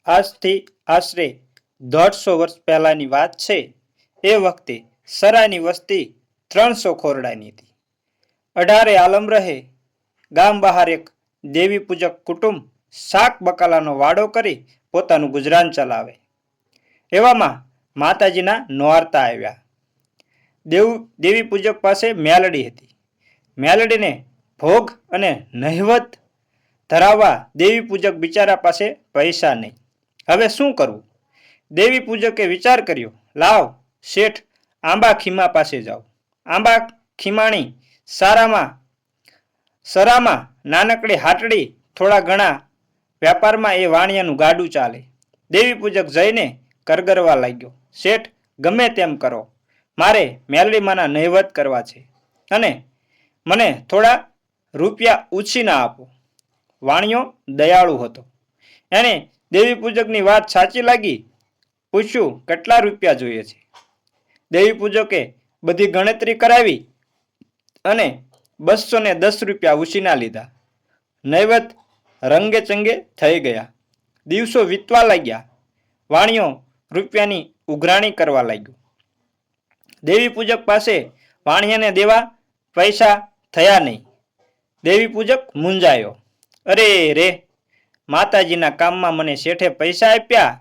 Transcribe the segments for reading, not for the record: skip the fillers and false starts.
આજથી આશરે 150 વર્ષ પહેલાની વાત છે. એ વખતે સરાની વસ્તી 300 ખોરડાની હતી. 18 આલમ રહે. ગામ બહાર એક દેવી પૂજક કુટુંબ શાક બકાલાનો વાડો કરી પોતાનું ગુજરાન ચલાવે. એવામાં માતાજીના નોરતા આવ્યા. દેવી પૂજક પાસે મેલડી હતી. મેલડીને ભોગ અને નહિવત ધરાવવા દેવી પૂજક બિચારા પાસે પૈસા નહીં. હવે શું કરવું? દેવી પૂજકે વિચાર કર્યો, લાવ શેઠ આંબા ખીમા પાસે જાઓ. આંબા ખીમાણી સરામાં નાનકડી હાટડી, થોડા ઘણા વેપારમાં એ વાણિયાનું ગાડું ચાલે. દેવી પૂજક જઈને કરગરવા લાગ્યો, શેઠ ગમે તેમ કરો, મારે મેલડીમાંના નહિવત કરવા છે અને મને થોડા રૂપિયા ઉછીના આપો. વાણિયો દયાળુ હતો. એને દેવી પૂજકની વાત સાચી લાગી. પૂછ્યું, કેટલા રૂપિયા જોઈએ છે? દેવી પૂજકે બધી ગણતરી કરાવી અને 210 રૂપિયા ઉછીના લીધા. નૈવત રંગે ચંગે થઈ ગયા. દિવસો વીતવા લાગ્યા. વાણિયો રૂપિયાની ઉઘરાણી કરવા લાગ્યો. દેવી પૂજક પાસે વાણિયાને દેવા પૈસા થયા નહીં. દેવી પૂજક મૂંઝાયો. અરે રે, માતાજીના કામમાં મને શેઠે પૈસા આપ્યા,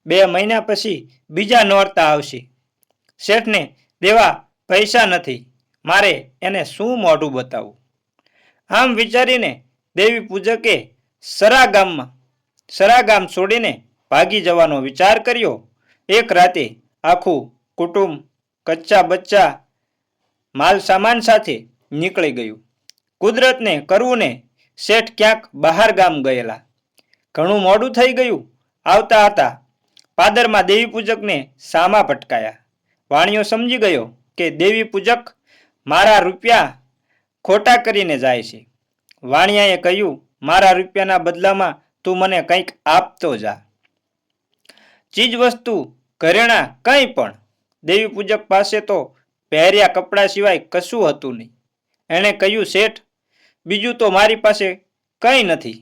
2 મહિના પછી બીજા નોરતા આવશે. શેઠને દેવા પૈસા નથી, મારે એને શું મોઢું બતાવવું? આમ વિચારીને દેવી પૂજકે સરા ગામ છોડીને ભાગી જવાનો વિચાર કર્યો. એક રાતે આખું કુટુંબ કચ્ચા બચ્ચા માલ સામાન સાથે નીકળી ગયું. કુદરતને કરવું ને શેઠ ક્યાંક બહાર ગામ ગયેલા. ઘણું મોડું થઈ ગયું. આવતા હતા પાદરમાં દેવી પૂજકને સામા ભટકાયા. વાણિયો સમજી ગયો કે દેવી પૂજક મારા રૂપિયા ખોટા કરીને જાય છે. વાણિયાએ કહ્યું, મારા રૂપિયાના બદલામાં તું મને કંઈક આપતો જા. ચીજ વસ્તુ ઘરેણા કંઈ પણ. દેવી પૂજક પાસે તો પહેર્યા કપડાં સિવાય કશું હતું નહીં. એણે કહ્યું, શેઠ બીજું તો મારી પાસે કંઈ નથી.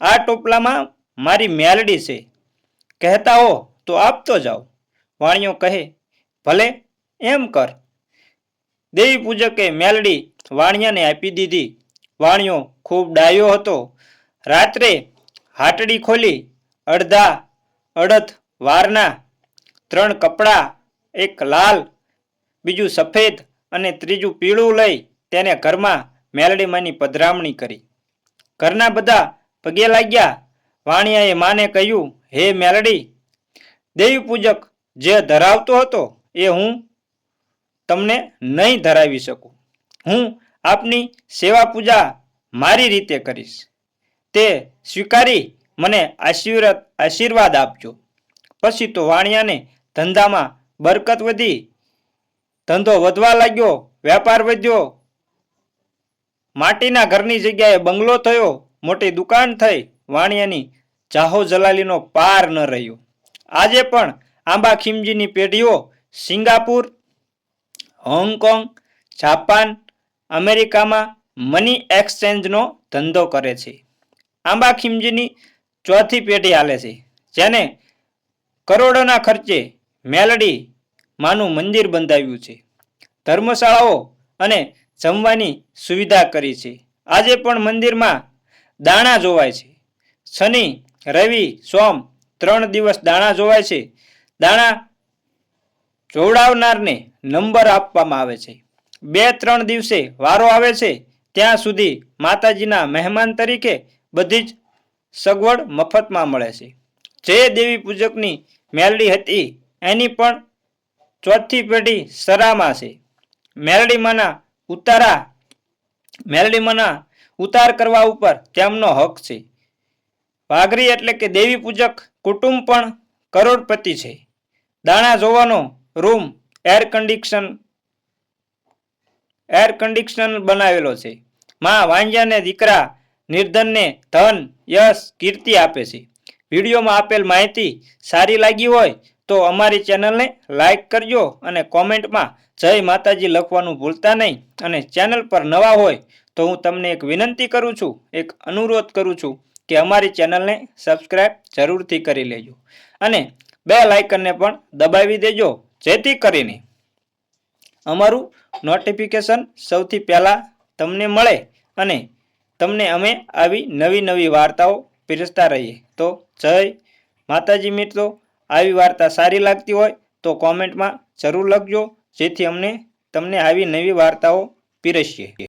આ ટોપલામાં મારી મેલડી છે, કહેતા હો તો આપતો જાઓ. વાણિયો કહે, ભલે એમ કર. દેવી પૂજકે મેલડી વાણિયાને આપી દીધી. વાણિયો ખૂબ ડાયો હતો. રાત્રે હાટડી ખોલી અડધ વારના 3 કપડાં, એક લાલ, બીજું સફેદ અને ત્રીજું પીળું લઈ તેને ઘરમાં મેલડીમાંની પધરામણી કરી. ઘરના બધા પગે લાગ્યા. વાણિયાએ માને કહ્યું, હે મેલડી, દેવી પૂજક જે ધરાવતો હતો એ હું તમને નહીં ધરાવી શકું. હું આપની સેવા પૂજા મારી રીતે કરીશ. તે સ્વીકારી મને આશીર્વાદ આપજો. પછી તો વાણિયાને ધંધામાં બરકત વધી. ધંધો વધવા લાગ્યો, વેપાર વધ્યો. માટીના ઘરની જગ્યાએ બંગલો થયો, મોટી દુકાન થઈ. વાણિયાની જાહો જલાલીનો પાર ન રહ્યો. આજે પણ આંબા ખીમજીની પેઢીઓ સિંગાપુર, હોંગકોંગ, જાપાન, અમેરિકામાં મની એક્સચેન્જનો ધંધો કરે છે. આંબા ખીમજીની 4થી પેઢી હાલે છે, જેને કરોડોના ખર્ચે મેલડી માનું મંદિર બંધાવ્યું છે. ધર્મશાળાઓ અને જમવાની સુવિધા કરી છે. આજે પણ મંદિરમાં દાણા જોવાય છે. શનિ, રવિ, સોમ 3 દિવસ દાણા જોવાય છે. દાણા જોવડાવનારને નંબર આપવામાં આવે છે. 2-3 દિવસે વારો આવે છે ત્યાં સુધી માતાજીના મહેમાન તરીકે બધી જ સગવડ મફતમાં મળે છે. જે દેવી પૂજકની મેલડી હતી એની પણ 4થી પેઢી સરામાં છે. મેલડીમાંના ઉતાર કરવા ઉપર તેમનો હક છે. વાઘરી એટલે કે દેવી પૂજક કુટુંબ પણ કરોડપતિ છે. દાણા જોવાનો રૂમ એર કન્ડિશન બનાવેલો છે. માં વાંજ્યાને દીકરા નિર્ધનને ધન, યશ, કીર્તિ આપે છે. વિડીયોમાં આપેલ માહિતી સારી લાગી હોય તો અમારી ચેનલને લાઈક કરજો અને કોમેન્ટમાં જય માતાજી લખવાનું ભૂલતા નહીં. અને ચેનલ પર નવા હોય તો હું તમને એક વિનંતી કરું છું, એક અનુરોધ કરું છું કે અમારી ચેનલને સબસ્ક્રાઈબ જરૂરથી કરી લેજો અને બેલ આઇકનને પણ દબાવી દેજો, જેથી કરીને અમારું નોટિફિકેશન સૌથી પહેલાં તમને મળે અને તમને અમે આવી નવી નવી વાર્તાઓ પીરસતા રહીએ. તો જય માતાજી મિત્રો. આવી વાર્તા સારી લાગતી હોય તો કોમેન્ટમાં જરૂર લખજો, જેથી અમને તમને આવી નવી વાર્તાઓ પીરસીએ.